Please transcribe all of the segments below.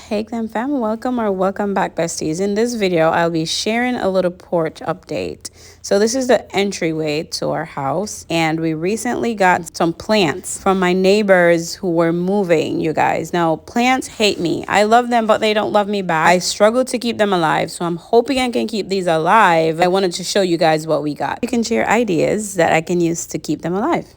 Hey GlamFam, welcome back, besties. In this video, I'll be sharing a little porch update. So this is the entryway to our house, and we recently got some plants from my neighbors who were moving, you guys. Now, plants hate me. I love them, but they don't love me back. I struggle to keep them alive, so I'm hoping I can keep these alive. I wanted to show you guys what we got. You can share ideas that I can use to keep them alive.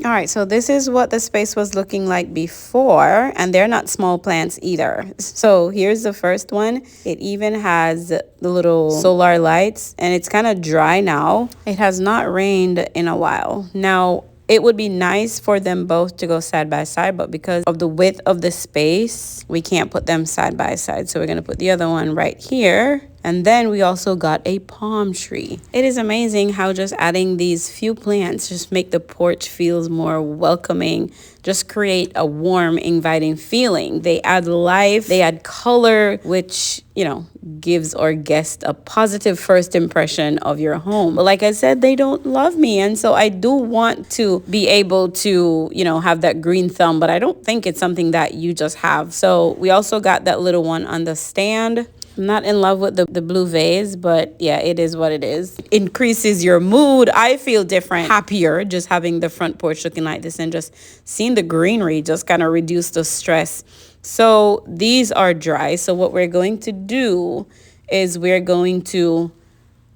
All right, so this is what the space was looking like before, and they're not small plants either. So here's the first one. It even has the little solar lights, and it's kind of dry now. It has not rained in a while. Now, it would be nice for them both to go side by side, but because of the width of the space, we can't put them side by side. So we're gonna put the other one right here. And then we also got a palm tree. It is amazing how just adding these few plants just make the porch feels more welcoming, just create a warm, inviting feeling. They add life, they add color, which, you know, gives our guest a positive first impression of your home. But like I said, they don't love me. And so I do want to be able to, you know, have that green thumb, but I don't think it's something that you just have. So we also got that little one on the stand. I'm not in love with the blue vase, but yeah, it is what it is. Increases your mood. I feel different, happier just having the front porch looking like this, and just seeing the greenery just kind of reduce the stress. So these are dry. So what we're going to do is we're going to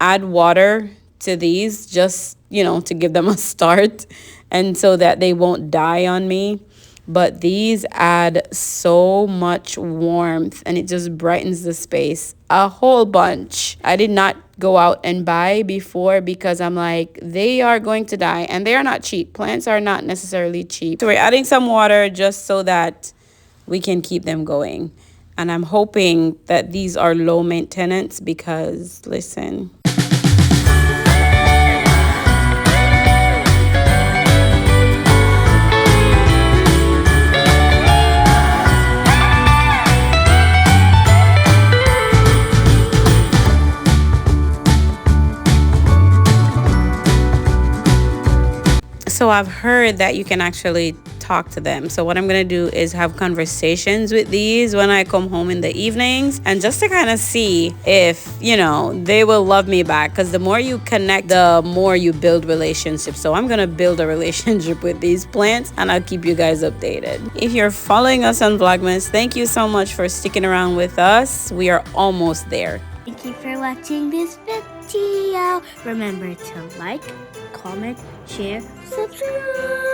add water to these, just, you know, to give them a start, and so that they won't die on me. But these add so much warmth, and it just brightens the space a whole bunch. I did not go out and buy before because I'm like, they are going to die, and they are not cheap. Plants are not necessarily cheap. So we're adding some water just so that we can keep them going. And I'm hoping that these are low maintenance because, listen. So I've heard that you can actually talk to them. So what I'm going to do is have conversations with these when I come home in the evenings, and just to kind of see if, you know, they will love me back, because the more you connect, the more you build relationships. So I'm going to build a relationship with these plants, and I'll keep you guys updated. If you're following us on Vlogmas, thank you so much for sticking around with us. We are almost there. Thank you for watching this video. Remember to like, comment, share, subscribe.